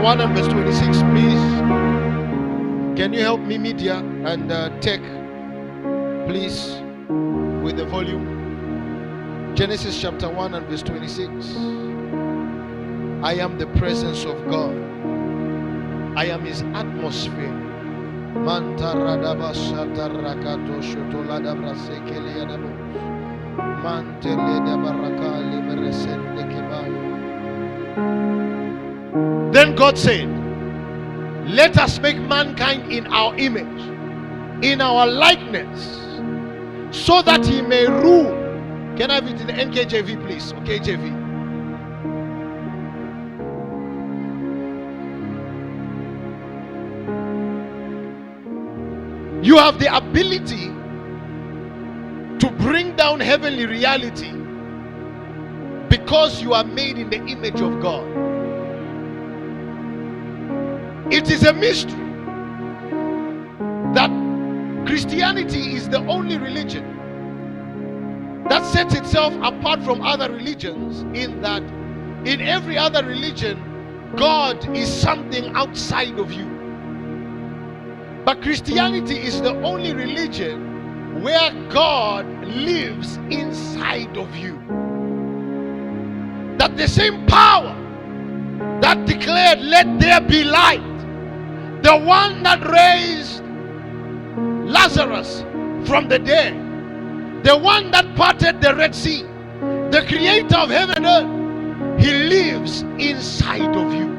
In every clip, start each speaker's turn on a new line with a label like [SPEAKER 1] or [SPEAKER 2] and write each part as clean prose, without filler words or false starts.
[SPEAKER 1] 1 and verse 26, please. Can you help me, media and tech, please, with the volume? Genesis chapter 1 and verse 26. I am the presence of God. I am his atmosphere. Then God said, let us make mankind in our image, in our likeness, so that he may rule. Can I have it in the NKJV, please? Okay, KJV. You have the ability to bring down heavenly reality because you are made in the image of God. It is a mystery that Christianity is the only religion that sets itself apart from other religions, in that in every other religion, God is something outside of you. But Christianity is the only religion where God lives inside of you. That the same power that declared, let there be light, the one that raised Lazarus from the dead, the one that parted the Red Sea, the creator of heaven and earth, he lives inside of you.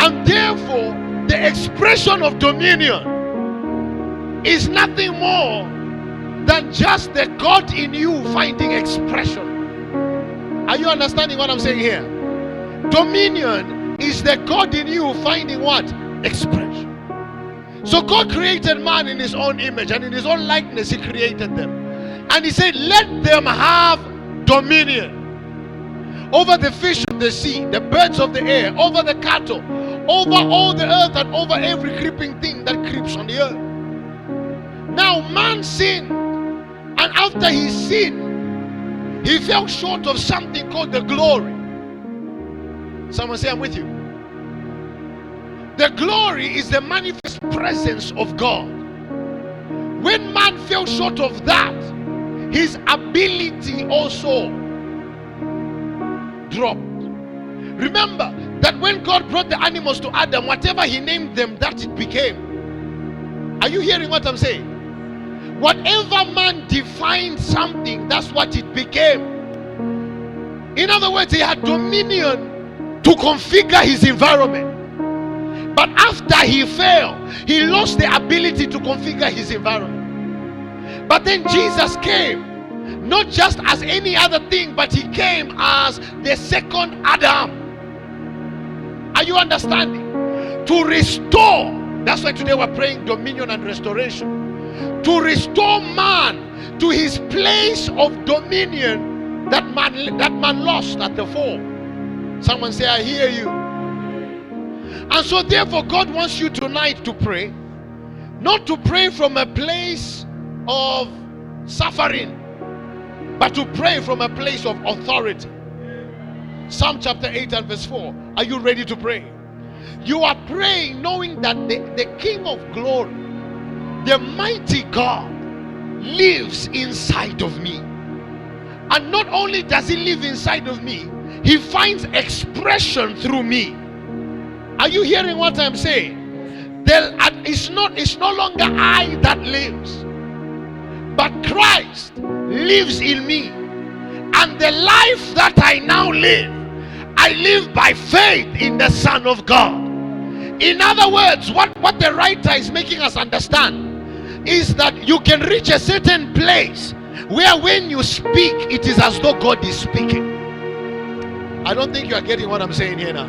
[SPEAKER 1] And therefore, the expression of dominion is nothing more than just the God in you finding expression. Are you understanding what I'm saying here? Dominion is the God in you finding what? Expression. So God created man in his own image, and in his own likeness he created them. And he said, let them have dominion over the fish of the sea, the birds of the air, over the cattle, over all the earth, and over every creeping thing that creeps on the earth. Now man sinned, and after he sinned, he fell short of something called the glory. Someone say, I'm with you. The glory is the manifest presence of God. When man fell short of that, his ability also dropped. Remember that when God brought the animals to Adam, whatever he named them, that it became. Are you hearing what I'm saying? Whatever man defined something, that's what it became. In other words, he had dominion to configure his environment. But after he fell, he lost the ability to configure his environment. But then Jesus came, not just as any other thing, but he came as the second Adam. Are you understanding? To restore. That's why today we're praying dominion and restoration. To restore man to his place of dominion that man lost at the fall. Someone say, I hear you. And so therefore God wants you tonight to pray, not to pray from a place of suffering, but to pray from a place of authority. Psalm chapter 8 and verse 4. Are you ready to pray? You are praying knowing that the King of glory, the mighty God, lives inside of me. And not only does he live inside of me, he finds expression through me. Are you hearing what I'm saying? It's no longer I that lives, but Christ lives in me. And the life that I now live, I live by faith in the Son of God. In other words, what the writer is making us understand is that you can reach a certain place where when you speak, it is as though God is speaking. I don't think you are getting what I'm saying here now.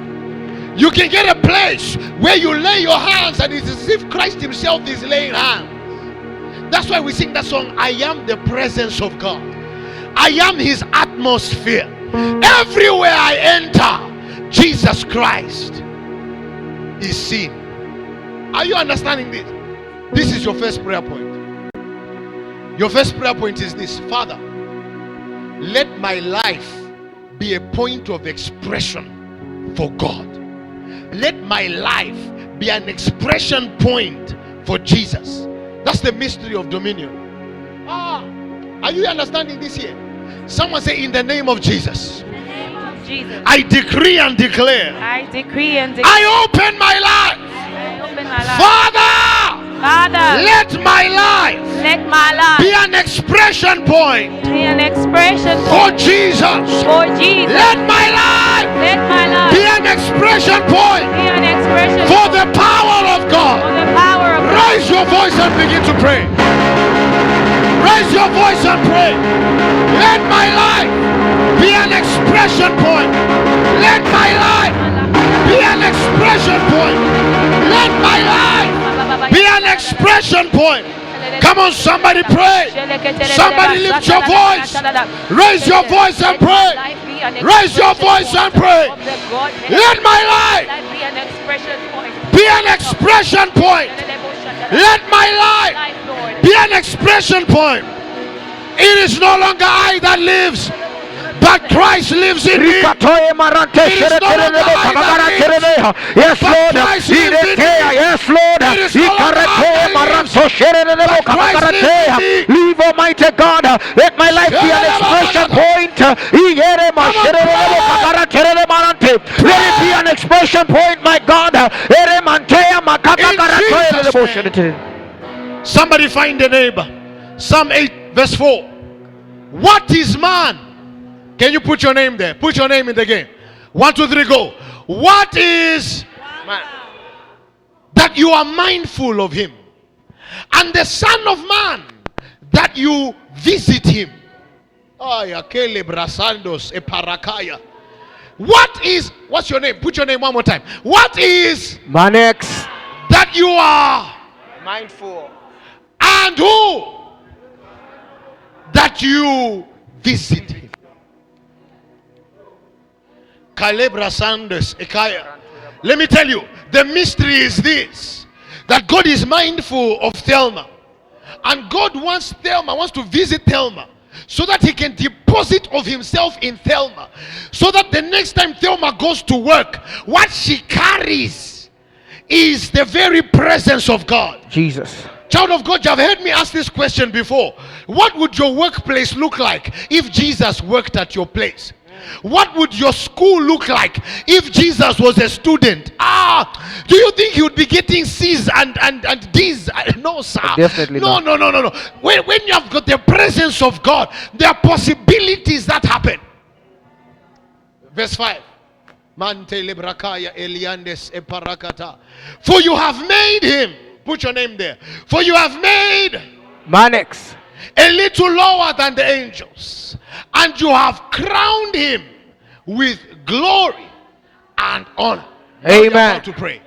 [SPEAKER 1] You can get a place where you lay your hands and it's as if Christ himself is laying hands. That's why we sing that song, I am the presence of God. I am his atmosphere. Everywhere I enter, Jesus Christ is seen. Are you understanding this? This is your first prayer point. Your first prayer point is this: Father, let my life be a point of expression for God. let my life be an expression point for Jesus. That's the mystery of dominion. Are you understanding this here? Someone say, in the name of Jesus.
[SPEAKER 2] In the name of Jesus.
[SPEAKER 1] I decree and declare.
[SPEAKER 2] I decree and declare.
[SPEAKER 1] I open my life.
[SPEAKER 2] I open my life.
[SPEAKER 1] Father, let my life be an expression point for Jesus. Let my life be an expression point for the power of God. Raise your voice and begin to pray. Raise your voice and pray. Let my life be an expression point. Let my life be an expression point. Let my life be an expression point. Come on, somebody pray. Somebody lift your voice. Raise your voice and pray. Raise your voice and pray. Let my life be an expression point. Let my life be an expression point. It is no longer I that lives, but Christ lives in me. It is no longer I that lives,
[SPEAKER 3] yes, Lord.
[SPEAKER 1] but Christ lives in me.
[SPEAKER 3] Yes, Lord.
[SPEAKER 1] It is no longer I that lives, but Christ lives in me.
[SPEAKER 3] Leave, Almighty God. Let my life be an expression point. Let it be an expression point, my God.
[SPEAKER 1] Somebody find a neighbor. Psalm 8 verse 4. What is man? Can you put your name there? Put your name in the game. 1, 2, 3, go. What is man? That you are mindful of him, and the Son of Man that you visit him. What is, what's your name? Put your name one more time. What is
[SPEAKER 3] Manex
[SPEAKER 1] that you are
[SPEAKER 3] mindful,
[SPEAKER 1] and who that you visit him? Let me tell you, the mystery is this: that God is mindful of Thelma, and God wants to visit Thelma, so that he can deposit of himself in Thelma, so that the next time Thelma goes to work, what she carries is the very presence of God.
[SPEAKER 3] Jesus.
[SPEAKER 1] Child of God, you have heard me ask this question before. What would your workplace look like if Jesus worked at your place? What would your school look like if Jesus was a student? Do you think he would be getting C's and D's? No, sir.
[SPEAKER 3] Definitely
[SPEAKER 1] no,
[SPEAKER 3] not.
[SPEAKER 1] no. When you have got the presence of God, there are possibilities that happen. Verse 5. For you have made him. Put your name there. For you have made
[SPEAKER 3] Manex
[SPEAKER 1] a little lower than the angels, and you have crowned him with glory and honor.
[SPEAKER 3] Amen.
[SPEAKER 1] Now you're about to pray.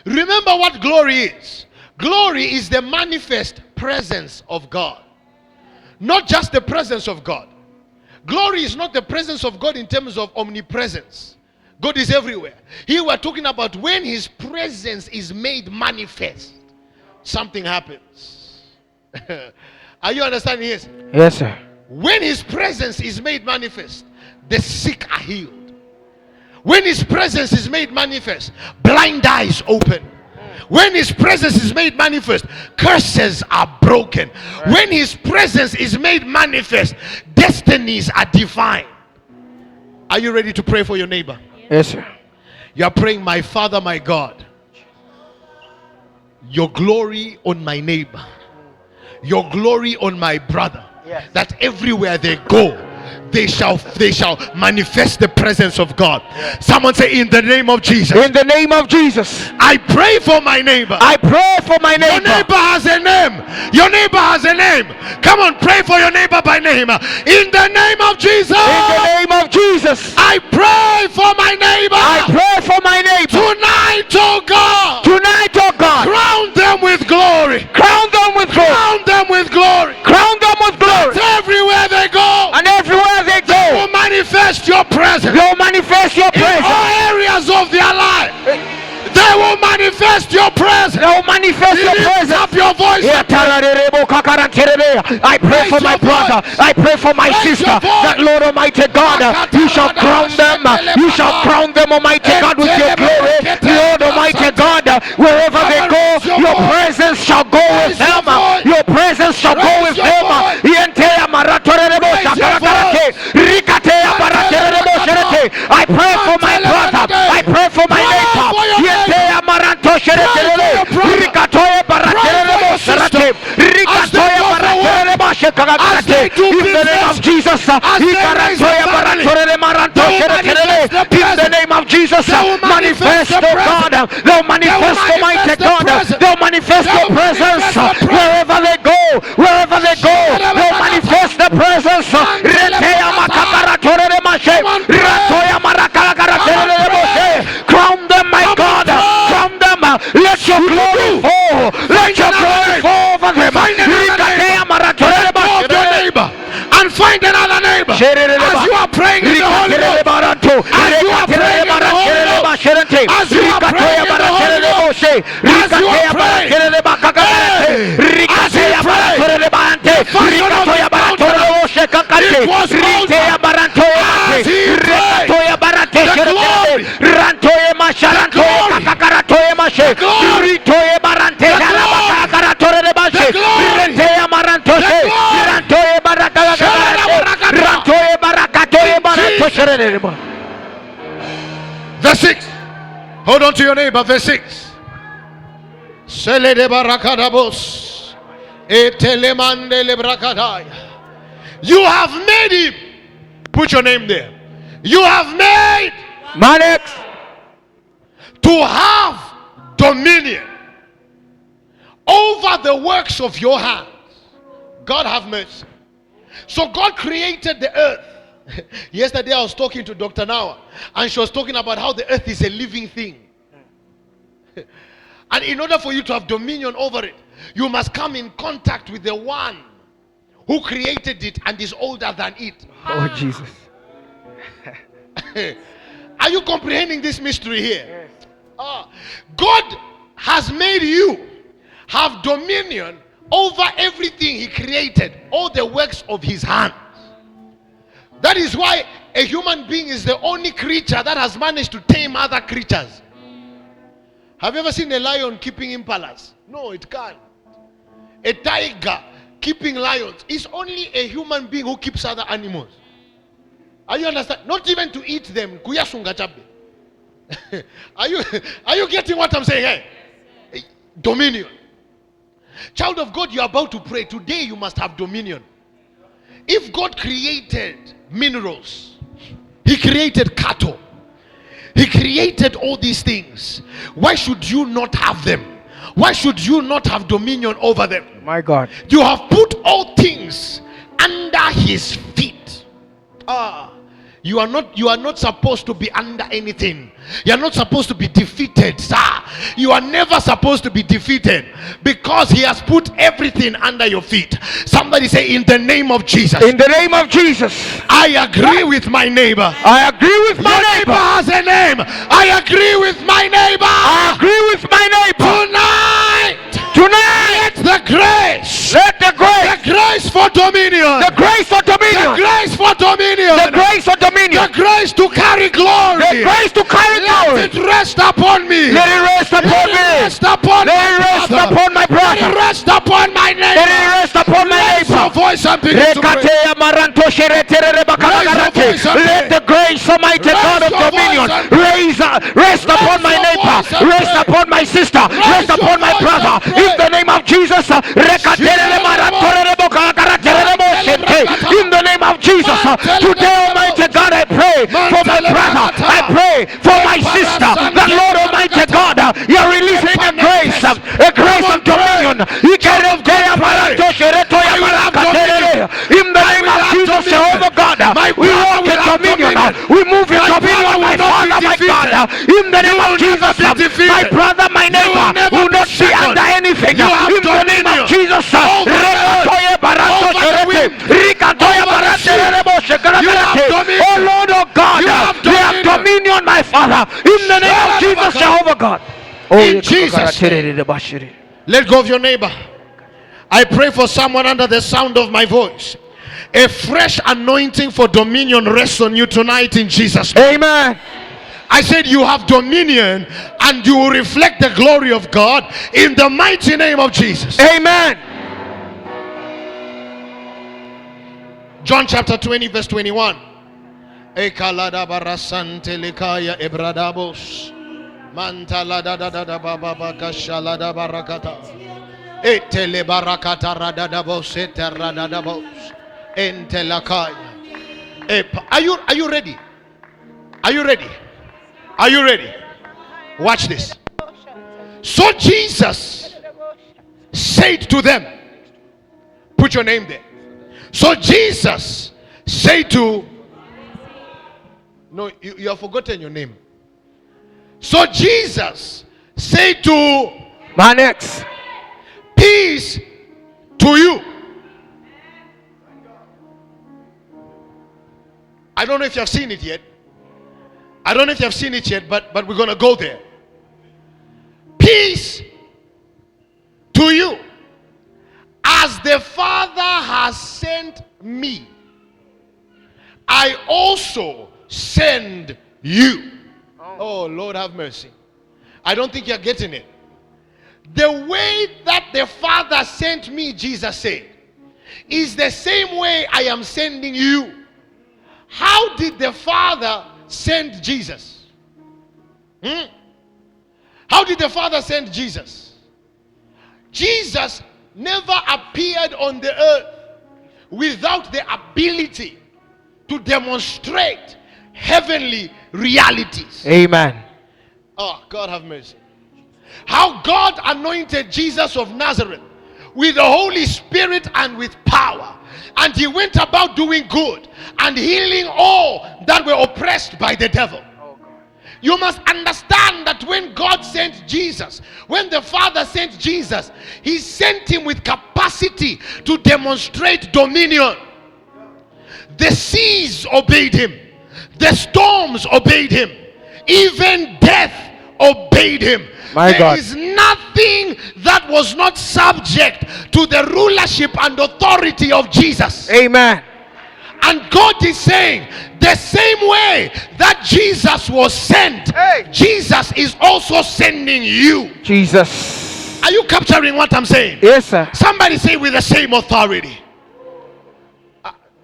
[SPEAKER 1] Remember what glory is. Glory is the manifest presence of God, not just the presence of God. Glory is not the presence of God in terms of omnipresence. God is everywhere. Here we're talking about when his presence is made manifest, something happens. Are you understanding this?
[SPEAKER 3] Yes, sir.
[SPEAKER 1] When his presence is made manifest, the sick are healed. When his presence is made manifest, blind eyes open. When his presence is made manifest, curses are broken. Right. When his presence is made manifest, destinies are defined. Are you ready to pray for your neighbor?
[SPEAKER 3] Yes, sir.
[SPEAKER 1] You are praying, my Father, my God, your glory on my neighbor, your glory on my brother,
[SPEAKER 3] yes,
[SPEAKER 1] that everywhere they go, they shall manifest the presence of God. Yes. Someone say, in the name of Jesus.
[SPEAKER 3] In the name of Jesus.
[SPEAKER 1] I pray for my neighbor.
[SPEAKER 3] I pray for my neighbor.
[SPEAKER 1] Your neighbor has a name. Your neighbor has a name. Come on, pray for your neighbor by name. In the name of Jesus.
[SPEAKER 3] In the name of Jesus.
[SPEAKER 1] I pray for my neighbor.
[SPEAKER 3] I pray for my neighbor.
[SPEAKER 1] Tonight, oh God.
[SPEAKER 3] Tonight, oh God.
[SPEAKER 1] Crown them with glory.
[SPEAKER 3] Crown them with glory.
[SPEAKER 1] Crown them with glory.
[SPEAKER 3] Crown them with glory.
[SPEAKER 1] That everywhere they go.
[SPEAKER 3] And everywhere they go.
[SPEAKER 1] They will manifest your presence.
[SPEAKER 3] They will manifest your presence.
[SPEAKER 1] In all areas of their life. They will manifest your presence.
[SPEAKER 3] They will manifest your presence.
[SPEAKER 1] Lift up your voice.
[SPEAKER 3] I pray for my brother. I pray for my sister. That Lord Almighty God, you shall crown them. You shall crown them, Almighty God, with your glory. Lord Almighty God, wherever they go, your presence shall go with them. Your presence shall go with them. I pray for my brother. I pray for my neighbor. In the name of Jesus, in the name of Jesus, manifest, oh God, they'll manifest, Almighty God, they'll manifest your presence wherever they go, they'll manifest the presence. Crown them, my God, crown them. Let your glory fall. Let your glory fall over them.
[SPEAKER 1] Your neighbor and find another neighbor. As you are praying in the Holy Ghost, as you are praying in the Holy Ghost, as you are praying in the Holy Ghost, as you are praying, as you pray, the fashion of the mountain, it was mountain, as he prayed, the glory, Verse 6. Hold on to your neighbor. Verse 6. You have made him. Put your name there. You have made
[SPEAKER 3] Manex
[SPEAKER 1] to have dominion over the works of your hands. God have mercy. So God created the earth. Yesterday I was talking to Dr. Nawa, and she was talking about how the earth is a living thing. And in order for you to have dominion over it, you must come in contact with the one who created it and is older than it.
[SPEAKER 3] Oh Jesus.
[SPEAKER 1] Are you comprehending this mystery here? God has made you have dominion over everything he created, all the works of his hands. That is why a human being is the only creature that has managed to tame other creatures. Have you ever seen a lion keeping impalas? No, it can't. A tiger keeping lions. It's only a human being who keeps other animals. Are you understand? Not even to eat them. Are you getting what I'm saying? Hey? Dominion. Child of God, you are about to pray. Today you must have dominion. If God created minerals, he created cattle, he created all these things, why should you not have them? Why should you not have dominion over them?
[SPEAKER 3] My God.
[SPEAKER 1] You have put all things under his feet. You are not supposed to be under anything. You are not supposed to be defeated, sir. You are never supposed to be defeated, because he has put everything under your feet. Somebody say, in the name of Jesus.
[SPEAKER 3] In the name of Jesus.
[SPEAKER 1] I agree with my neighbor.
[SPEAKER 3] I agree with my
[SPEAKER 1] Your
[SPEAKER 3] neighbor.
[SPEAKER 1] has a name. I agree with my neighbor.
[SPEAKER 3] I agree with my neighbor.
[SPEAKER 1] Tonight, the grace.
[SPEAKER 3] Let the grace.
[SPEAKER 1] The grace for dominion.
[SPEAKER 3] The grace for dominion.
[SPEAKER 1] The grace for dominion.
[SPEAKER 3] The grace for dominion.
[SPEAKER 1] The grace to carry glory.
[SPEAKER 3] The grace to carry glory.
[SPEAKER 1] Let it rest upon me.
[SPEAKER 3] Let it rest upon me.
[SPEAKER 1] Let it rest upon
[SPEAKER 3] Let it rest upon my brother.
[SPEAKER 1] Let it rest upon my neighbor.
[SPEAKER 3] Let it rest upon my
[SPEAKER 1] Raise
[SPEAKER 3] neighbor.
[SPEAKER 1] your voice and begin to pray.
[SPEAKER 3] Let the grace, Almighty God of dominion, rest upon my neighbor, rest upon my sister, rest upon my brother. In the name of Jesus. In the name of Jesus. Today, Almighty God, I pray for my brother. I pray for my sister. The Lord Almighty God, you're releasing a grace of dominion. In the name of Jesus, Jehovah God, we walk in dominion. We move in dominion, my Father, my God. In the name of Jesus, my brother, my neighbor will not be under anything. In the name of Jesus, oh Lord, oh God, we have dominion, my Father. In the name of Jesus, Jehovah God.
[SPEAKER 1] In Jesus' name. Let go of your neighbor. I pray for someone under the sound of my voice. A fresh anointing for dominion rests on you tonight in Jesus' name.
[SPEAKER 3] Amen.
[SPEAKER 1] I said you have dominion and you will reflect the glory of God in the mighty name of Jesus.
[SPEAKER 3] Amen.
[SPEAKER 1] John chapter 20 verse 21. Ekalada barasante lekaya ebradabos. Mantalada da da da baba bakashalada barakata. Etele barakata radadabos eteradadabos. Entelakaya. Are you ready? Are you ready? Are you ready? Watch this. So Jesus said to them, put your name there. So Jesus said to, no, you have forgotten your name. So Jesus said to,
[SPEAKER 3] My next.
[SPEAKER 1] peace to you. I don't know if you have seen it yet. I don't know if you have seen it yet, but we're going to go there. Peace to you. As the Father has sent me, I also send you. Oh, Lord have mercy. I don't think you're getting it. The way that the Father sent me, Jesus said, is the same way I am sending you. How did the Father send Jesus? How did the Father send Jesus? Jesus never appeared on the earth without the ability to demonstrate heavenly realities.
[SPEAKER 3] Amen.
[SPEAKER 1] Oh, God have mercy. How God anointed Jesus of Nazareth with the Holy Spirit and with power. And he went about doing good and healing all that were oppressed by the devil. You must understand that when God sent Jesus, when the Father sent Jesus, he sent him with capacity to demonstrate dominion. The seas obeyed him. The storms obeyed him. Even death obeyed him. There is nothing that was not subject to the rulership and authority of Jesus.
[SPEAKER 3] Amen.
[SPEAKER 1] And God is saying, the same way that Jesus was sent, Jesus is also sending you.
[SPEAKER 3] Jesus.
[SPEAKER 1] Are you capturing what I'm saying?
[SPEAKER 3] Yes, sir.
[SPEAKER 1] Somebody say with the same authority.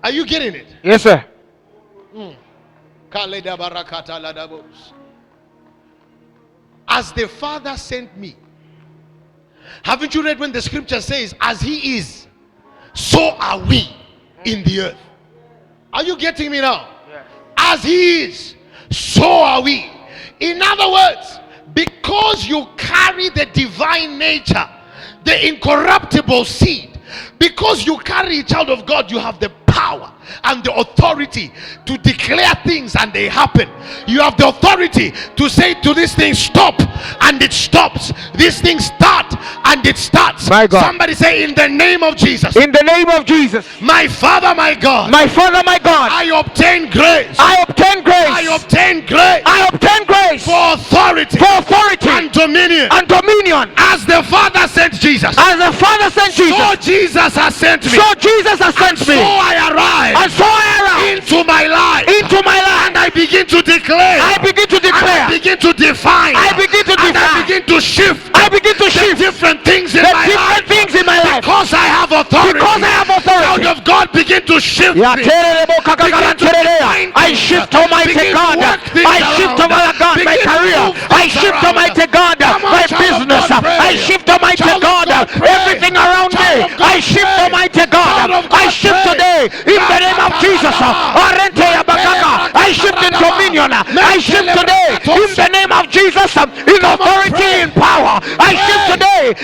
[SPEAKER 1] Are you getting it?
[SPEAKER 3] Yes, sir.
[SPEAKER 1] As the Father sent me. Haven't you read when the scripture says, as he is, so are we in the earth? Are you getting me now? Yes. As he is, so are we. In other words, because you carry the divine nature, the incorruptible seed, because you carry a child of God, you have the power and the authority to declare things and they happen. You have the authority to say to this thing stop and it stops. This thing start and it starts.
[SPEAKER 3] My God.
[SPEAKER 1] Somebody say in the name of Jesus.
[SPEAKER 3] In the name of Jesus.
[SPEAKER 1] My Father, my God.
[SPEAKER 3] My Father, my God.
[SPEAKER 1] I obtain grace.
[SPEAKER 3] I obtain grace.
[SPEAKER 1] I obtain grace.
[SPEAKER 3] I obtain grace.
[SPEAKER 1] For authority.
[SPEAKER 3] For authority.
[SPEAKER 1] And dominion.
[SPEAKER 3] And dominion.
[SPEAKER 1] As the Father sent Jesus.
[SPEAKER 3] As the Father sent Jesus.
[SPEAKER 1] So Jesus has sent me.
[SPEAKER 3] So Jesus has sent me.
[SPEAKER 1] So I arrive.
[SPEAKER 3] And so I arrive
[SPEAKER 1] into my life.
[SPEAKER 3] Into my life.
[SPEAKER 1] And I begin to declare.
[SPEAKER 3] I begin to declare.
[SPEAKER 1] I begin to define.
[SPEAKER 3] I begin to define.
[SPEAKER 1] And I begin to shift.
[SPEAKER 3] I begin to shift
[SPEAKER 1] different things in my life.
[SPEAKER 3] Things in my life.
[SPEAKER 1] Because I have authority.
[SPEAKER 3] Because I have authority.
[SPEAKER 1] Child of God, begin to shift.
[SPEAKER 3] I shift, Almighty God. I shift, Almighty God, my career. I shift, Almighty God, my business. I shift, Almighty God, everything around me. I shift, Almighty God. I shift today in the name of Jesus. I shift in dominion. I shift today in the name of Jesus, in authority and power. I shift today.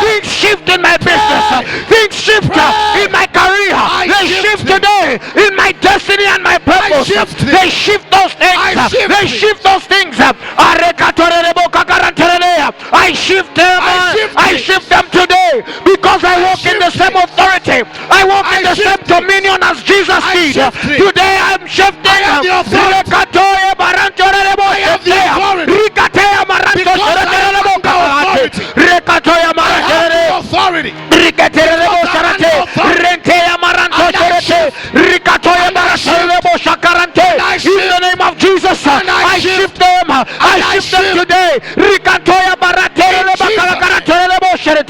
[SPEAKER 3] Things shift in my business. Things shift in my career. They shift today in my destiny and my purpose. They shift those things. They shift those things. I shift them. I shift them today because I walk in the same authority. I walk in the same dominion as Jesus did. Today I'm shifting. I have the authority.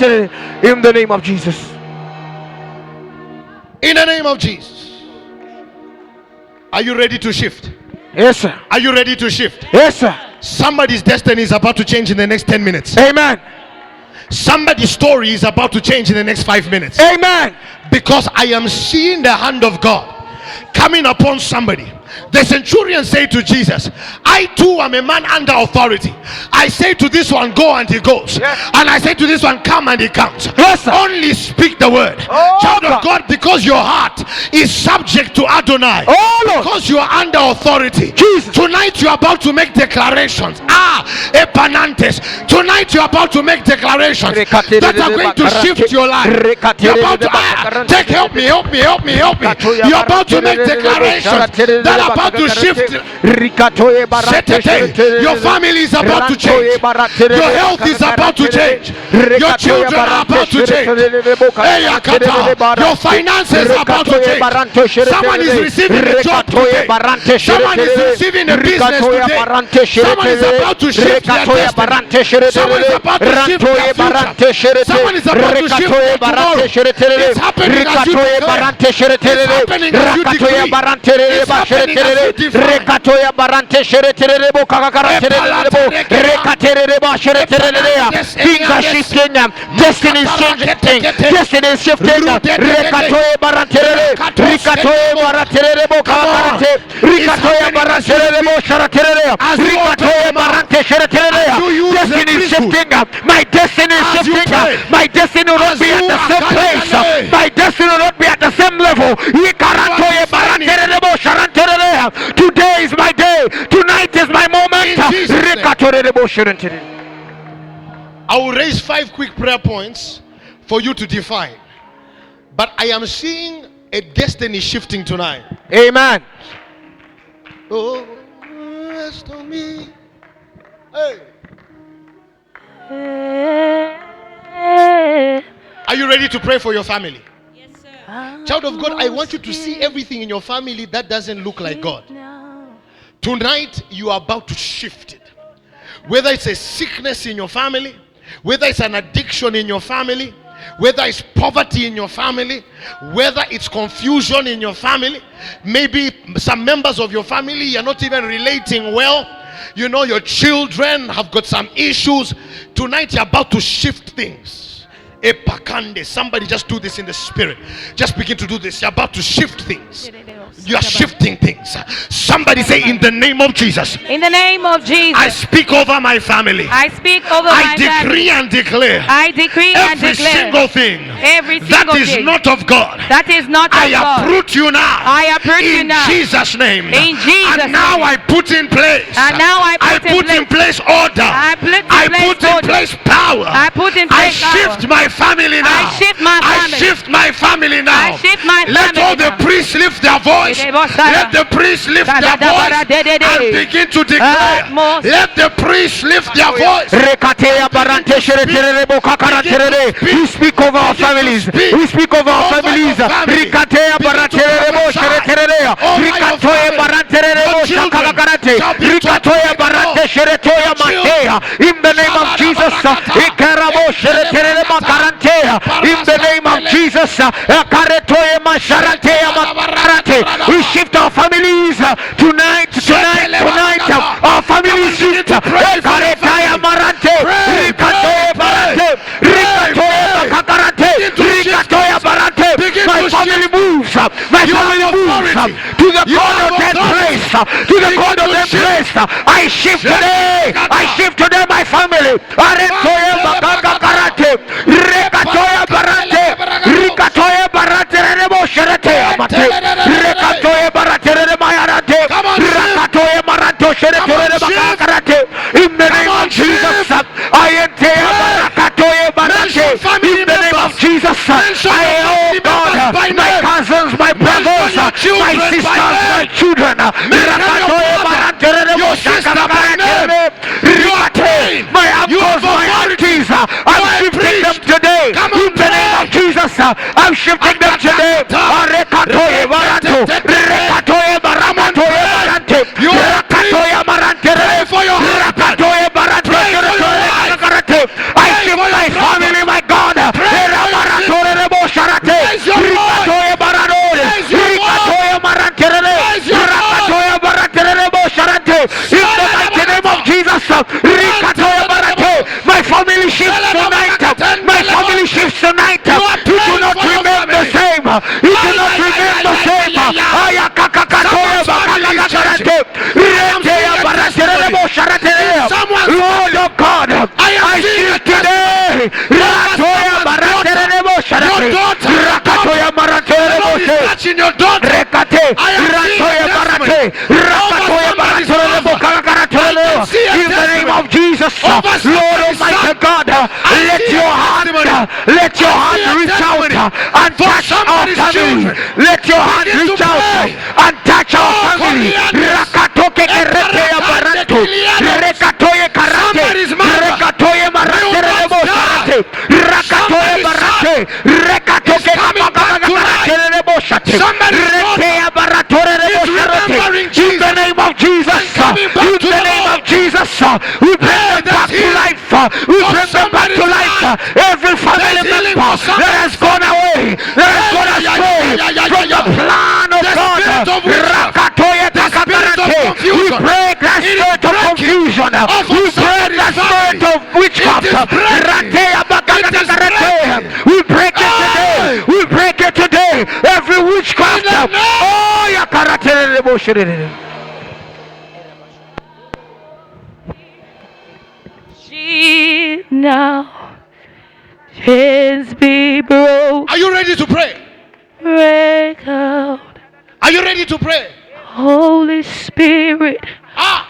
[SPEAKER 3] In the name of Jesus.
[SPEAKER 1] In the name of Jesus. Are you ready to shift?
[SPEAKER 3] Yes, sir.
[SPEAKER 1] Are you ready to shift?
[SPEAKER 3] Yes, sir.
[SPEAKER 1] Somebody's destiny is about to change in the next 10 minutes.
[SPEAKER 3] Amen.
[SPEAKER 1] Somebody's story is about to change in the next 5 minutes.
[SPEAKER 3] Amen.
[SPEAKER 1] Because I am seeing the hand of God coming upon somebody. The centurion said to Jesus, I too am a man under authority. I say to this one, go, and he goes.
[SPEAKER 3] Yes.
[SPEAKER 1] And I say to this one, come, and he comes.
[SPEAKER 3] Yes, sir.
[SPEAKER 1] Only speak the word.
[SPEAKER 3] Oh,
[SPEAKER 1] Child of God, because your heart is subject to Adonai.
[SPEAKER 3] Oh, Lord.
[SPEAKER 1] Because you are under authority.
[SPEAKER 3] Jesus.
[SPEAKER 1] Tonight you are about to make declarations. Epanantes. Tonight you are about to make declarations that are going to shift your life. You're about to help me. You're about to make declarations that are about to shift. Your family is about to change. Your health is about to change. Your children are about to change. Your finances are about to change. Someone is receiving a job today. Someone is receiving a business today. Someone is about to shift their destiny. Someone is about to shift their future. Someone is about to shift their tomorrow. It's happening as you declare. It's happening as you decree. It's happening as you define.
[SPEAKER 3] Things are shifting. Destiny is changing. Destiny is shifting. Destiny is shifting. My destiny is shifting. My destiny will not be at the same place. My destiny will not be at the same level. Today is my day. Tonight is my moment.
[SPEAKER 1] I will raise 5 quick prayer points for you to define. But I am seeing a destiny shifting tonight.
[SPEAKER 3] Amen.
[SPEAKER 1] Oh, rest on me. Hey. Are you ready to pray for your family?
[SPEAKER 2] Yes, sir.
[SPEAKER 1] Child of God, I want you to see everything in your family that doesn't look like God. Tonight, you are about to shift it. Whether it's a sickness in your family, whether it's an addiction in your family, whether it's poverty in your family, whether it's confusion in your family, maybe some members of your family you're not even relating well. You know, your children have got some issues. Tonight, you're about to shift things. Epakande. Somebody just do this in the spirit. Just begin to do this. You're about to shift things. You are shifting things. Somebody say, in the name of Jesus.
[SPEAKER 2] In the name of Jesus.
[SPEAKER 1] I speak over my family.
[SPEAKER 2] I speak over my family.
[SPEAKER 1] I decree and declare.
[SPEAKER 2] I decree and
[SPEAKER 1] every
[SPEAKER 2] declare.
[SPEAKER 1] Single thing.
[SPEAKER 2] Every single
[SPEAKER 1] that is
[SPEAKER 2] thing.
[SPEAKER 1] not of God.
[SPEAKER 2] That is not of
[SPEAKER 1] I
[SPEAKER 2] God.
[SPEAKER 1] uproot you now.
[SPEAKER 2] I uproot you now.
[SPEAKER 1] In Jesus' name.
[SPEAKER 2] In Jesus'
[SPEAKER 1] And now
[SPEAKER 2] name.
[SPEAKER 1] I put in place.
[SPEAKER 2] And now I put
[SPEAKER 1] in place order.
[SPEAKER 2] I put
[SPEAKER 1] in place power.
[SPEAKER 2] I put in place
[SPEAKER 1] I shift my family now.
[SPEAKER 2] I shift my family.
[SPEAKER 1] I shift my family now.
[SPEAKER 2] I shift my
[SPEAKER 1] Let
[SPEAKER 2] family
[SPEAKER 1] all the
[SPEAKER 2] now.
[SPEAKER 1] priests lift their voice. Let the priests lift their voice and begin to declare. Let the priests lift their voice.
[SPEAKER 3] We speak over our families. We speak over our families. In the name of Jesus. In the name of Jesus. We shift our families tonight. Our families shift. My family moves. My family moves to the God of that place. To the God of that place. I shift today. I shift today, my family. In the name of Jesus, I enter. In the name of Jesus, I God, my cousins, my brothers, my sisters, my children. My uncles, my aunties, I'm shifting them today. In the name of Jesus, I'm shifting them today. I shift my family, my God. aya kakakatoya bakalagarate reteya baraterebo sharateya. Lord of God, I see today ratoya baraterebo sharate rakatoya baraterebo rekate ratoya barate rakatoya baraterebo kalakaraterebo. In the name of Jesus, Lord Almighty God, let your hand reach out and touch our family. Let your hand reach out and touch our family. Rakatoke kereteya barato rekatoye karate rekatoye barate rebo sharate rakatoye barate rekatoke kabagarate rebo shate reteya baratore rebo sharate. In the name of Jesus, in the name of Jesus, we bring them back to life. We bring them back to life. Every family member that has gone away, that has gone astray from the plan of God, rakatoye kakagarate. We break that spirit of confusion. We break that spirit of witchcraft. Rateya bakagarate. We break it today. We break it today. Every witchcraft. Oh, yakarate rebo shirere.
[SPEAKER 2] Now chains be broke.
[SPEAKER 1] Are you ready to pray?
[SPEAKER 2] Break out.
[SPEAKER 1] Are you ready to pray?
[SPEAKER 2] Holy Spirit,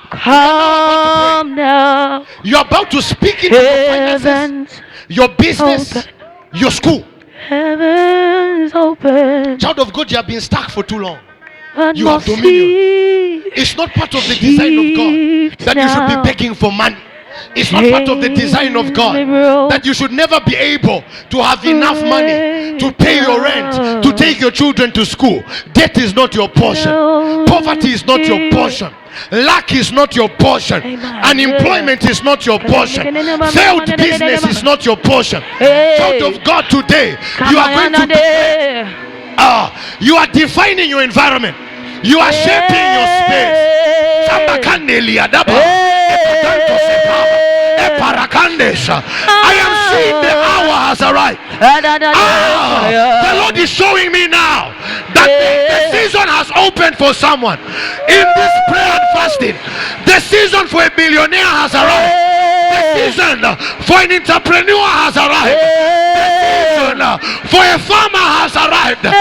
[SPEAKER 2] come now.
[SPEAKER 1] You're about to speak into your finances,
[SPEAKER 2] Heavens
[SPEAKER 1] your business,
[SPEAKER 2] open.
[SPEAKER 1] your school.
[SPEAKER 2] Heavens open.
[SPEAKER 1] Child of God, you have been stuck for too long.
[SPEAKER 2] And
[SPEAKER 1] You have dominion. It's not part of the design of God that you should be begging for money. It's not part of the design of God that you should never be able to have enough money to pay your rent, to take your children to school. Debt is not your portion. Poverty is not your portion. Lack is not your portion. Unemployment is not your portion. Failed business is not your portion. Child of God, today you are going to you are defining your environment. You are shaping your space. I am seeing the hour has arrived. The Lord is showing me now that the season has opened for someone. In this prayer and fasting, the season for a millionaire has arrived. The season for an entrepreneur has arrived. The season for a farmer has arrived. The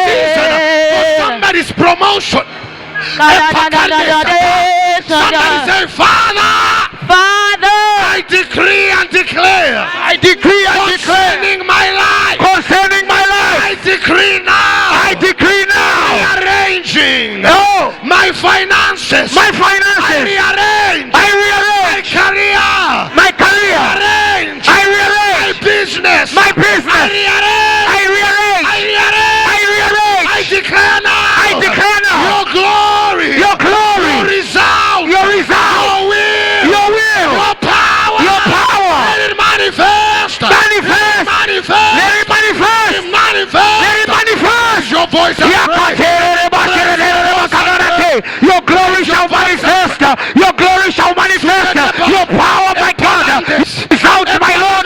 [SPEAKER 1] season for somebody's promotion. Somebody say, Father, I decree and declare. Concerning my life. I decree now. Rearranging my finances. I rearrange. My career. I rearrange. My business. I rearrange. I declare now. Your glory. Your result. Your will. Your power. Let it manifest. Let it manifest. Your voice and your glory shall manifest. Your glory shall manifest. Your power, my God, is out, my Lord.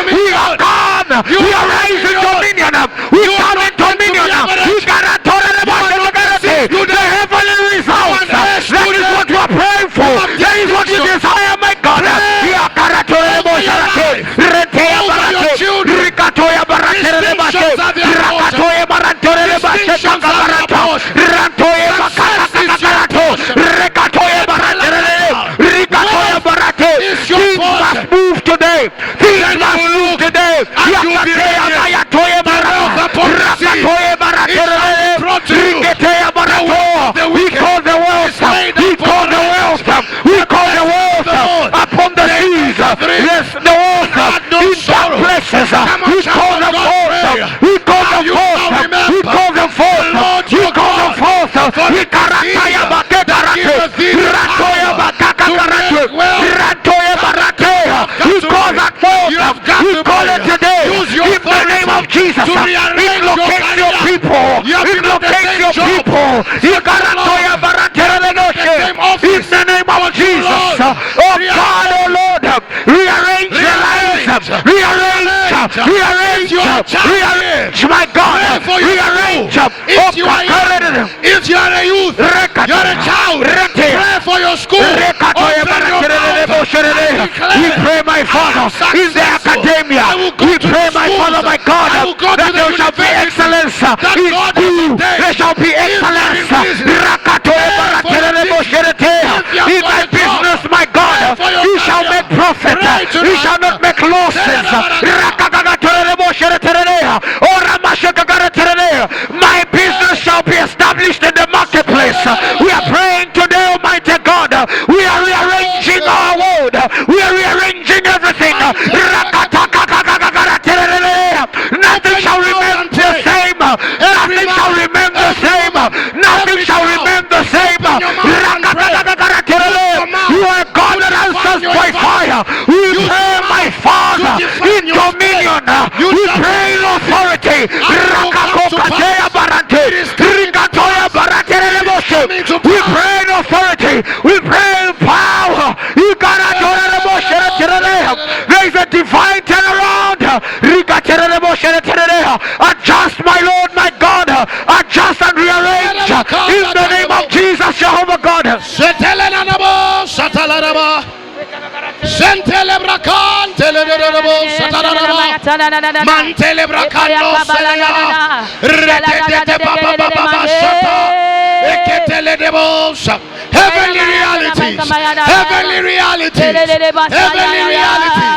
[SPEAKER 1] We are come. We are rising dominion. We come in dominion. The heavenly results. That is what you are praying for. That is what you desire, my God. Things must move today. Things must move today. We call the wealth. We call the wealth. We call the wealth upon the seas. Yes, the wealth in dark places. We call them forth. We call them forth. We call them forth. We call them forth. We karataya baketarate. Ratoya bakakarate. Ratoya barate. We call that forth. We call it today. In the name of Jesus. It locates your people. It locates your people. Ikaratoya barate. In the name of Jesus. Oh God, oh Lord. Rearrange your lives. Rearrange
[SPEAKER 3] rearrange, rearrange, my God, rearrange.
[SPEAKER 1] If you are young, if you are a youth, you're a child, pray for your school.
[SPEAKER 3] We pray, my Father, in the academia. We pray, my Father, my God, that there shall be excellence in school. There shall be excellence in my business, my God. You shall make profit. You shall not make losses. My business shall be established in the marketplace. We are praying today, Almighty God. We are rearranging our world. We are rearranging everything. Nothing shall remain the same. Nothing shall remain the same. Nothing shall remain the same. You are God that answers by fire. We pray, my Father, in dominion. We pray in authority. We pray in authority. We pray in power. There is a divine turnaround. Adjust, my Lord, my God. Adjust and rearrange in the name of Jesus, Jehovah God.
[SPEAKER 1] Sentelebrakan telelerabo satararaba mantelebrakano selena retete baba baba shata eketeledebo heavenly realities, heavenly realities, heavenly realities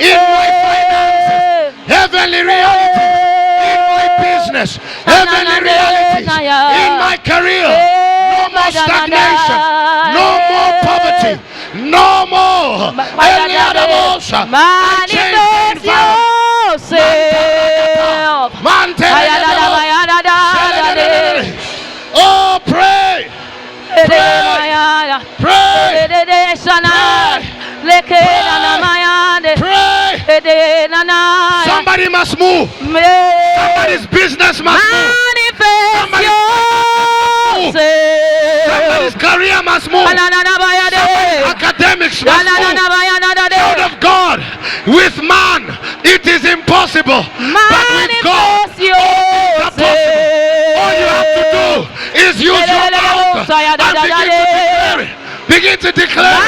[SPEAKER 1] in my finances, heavenly realities in my business, heavenly realities in my career. No more stagnation, no more poverty, no more any other motion.
[SPEAKER 2] Manifest yourself.
[SPEAKER 1] Oh, pray, pray, pray. Somebody must move. Somebody's business must move. Somebody's career must move. Somebody's academics must move. Child of God, with man it is impossible, but with God all things are possible. All you have to do is use your mouth and begin to declare it.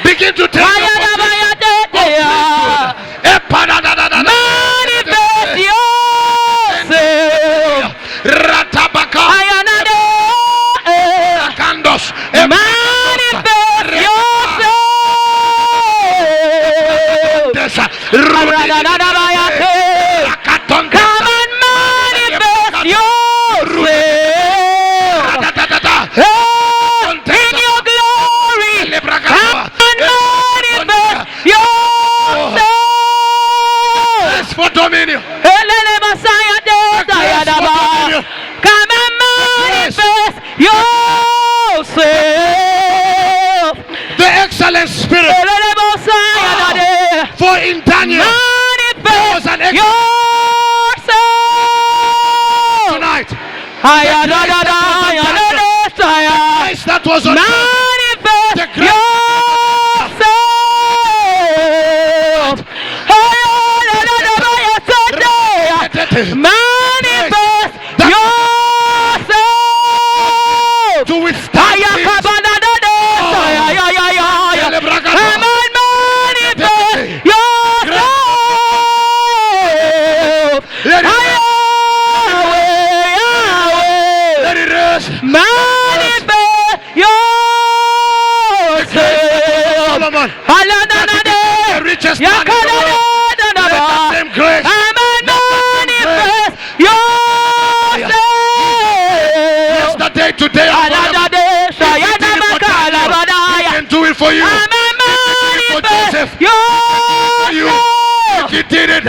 [SPEAKER 1] Begin to take your for dominion.
[SPEAKER 2] Come and manifest yourself.
[SPEAKER 1] The excellent spirit. For in Daniel there was an excellent tonight. That was on
[SPEAKER 2] manifest manifest yourself
[SPEAKER 1] to withstand Solomon, the richest man in the world. Let that same grace yesterday, today, and he can do it for you. He did it for Joseph. He did it.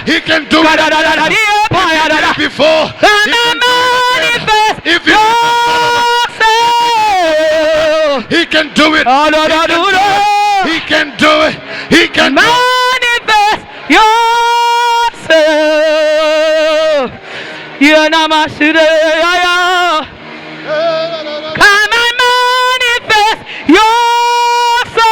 [SPEAKER 1] He can do it. He did it before. If he can do it. He can do it. He can
[SPEAKER 2] manifest yourself. Come and manifest yourself.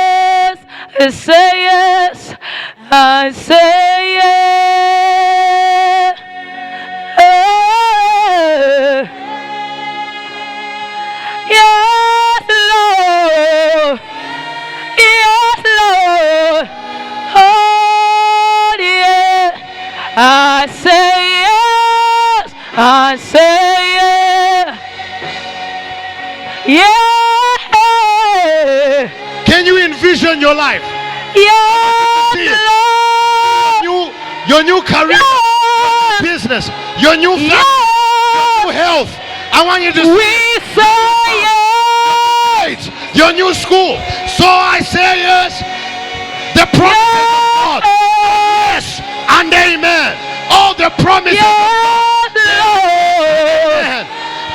[SPEAKER 2] say yes. I say yes. Yes, Lord. Yes, Lord. Oh, yeah. I say yes. I say yes. Yeah.
[SPEAKER 1] Can you envision your life?
[SPEAKER 2] Yes,
[SPEAKER 1] See it.
[SPEAKER 2] Lord.
[SPEAKER 1] Your new career,
[SPEAKER 2] Yes.
[SPEAKER 1] business, your new family,
[SPEAKER 2] Yes.
[SPEAKER 1] new health. I want you to
[SPEAKER 2] We say yes.
[SPEAKER 1] your new school. So I say yes. The promises of God. Yes and amen. All the promises of God.
[SPEAKER 2] Yes, Lord.
[SPEAKER 1] Amen.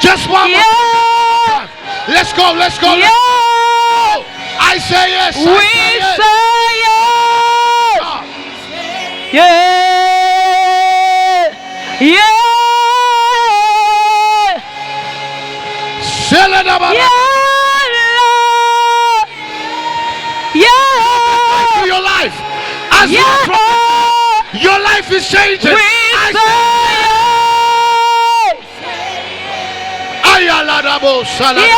[SPEAKER 1] Just one more
[SPEAKER 2] Yes.
[SPEAKER 1] time. Let's go. Let's go.
[SPEAKER 2] Yes.
[SPEAKER 1] I say yes. I
[SPEAKER 2] We
[SPEAKER 1] say yes.
[SPEAKER 2] say yes.
[SPEAKER 1] Ah,
[SPEAKER 2] Yeah. Yeah.
[SPEAKER 1] Sheladaba.
[SPEAKER 2] Yeah, Lord. Yeah.
[SPEAKER 1] To your life. As you
[SPEAKER 2] Yeah.
[SPEAKER 1] promise, your life is changing.
[SPEAKER 2] We
[SPEAKER 1] I
[SPEAKER 2] say
[SPEAKER 1] Ayaladabo salad.
[SPEAKER 2] yes.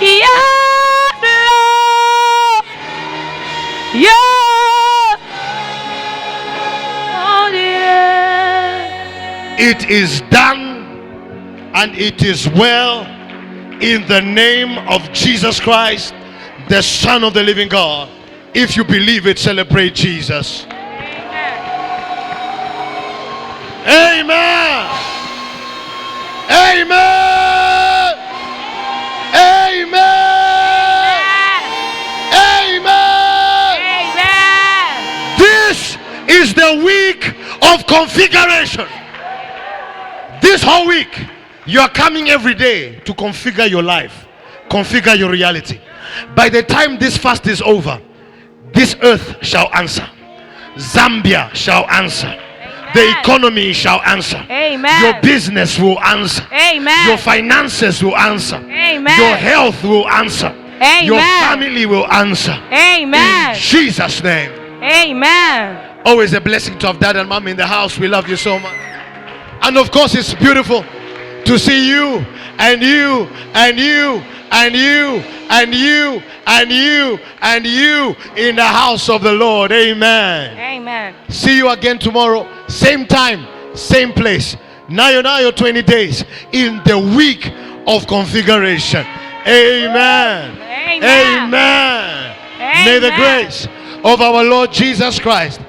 [SPEAKER 2] Yes, Lord. Yes. Oh, yeah.
[SPEAKER 1] It is done and it is well in the name of Jesus Christ, the Son of the living God. If you believe it, celebrate Jesus. Amen. Amen. Amen. Amen.
[SPEAKER 2] Amen.
[SPEAKER 1] This is the week of configuration. This whole week, you are coming every day to configure your life, configure your reality. By the time this fast is over, this earth shall answer. Zambia shall answer. The economy shall answer.
[SPEAKER 2] Amen.
[SPEAKER 1] Your business will answer.
[SPEAKER 2] Amen.
[SPEAKER 1] Your finances will answer.
[SPEAKER 2] Amen.
[SPEAKER 1] Your health will answer.
[SPEAKER 2] Amen.
[SPEAKER 1] Your family will answer.
[SPEAKER 2] Amen.
[SPEAKER 1] In Jesus' name.
[SPEAKER 2] Amen.
[SPEAKER 1] Always a blessing to have dad and mom in the house. We love you so much. And of course, it's beautiful to see you and you and you and you and you and you and you in the house of the Lord. Amen.
[SPEAKER 2] Amen.
[SPEAKER 1] See you again tomorrow, same time, same place. Nayo Nayo 20 days in the week of configuration. Amen.
[SPEAKER 2] Amen.
[SPEAKER 1] Amen. May the grace of our Lord Jesus Christ,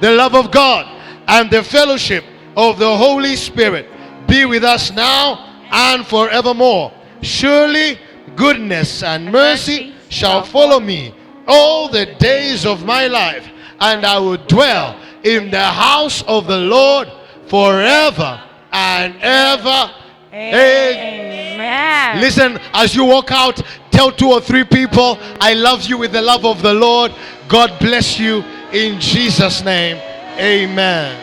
[SPEAKER 1] the love of God, and the fellowship of the Holy Spirit be with us now and forevermore. Surely goodness and mercy shall follow me all the days of my life, and I will dwell in the house of the Lord forever and ever.
[SPEAKER 2] Amen.
[SPEAKER 1] Listen, as you walk out, tell 2 or 3 people, I love you with the love of the Lord. God bless you in Jesus' name. Amen.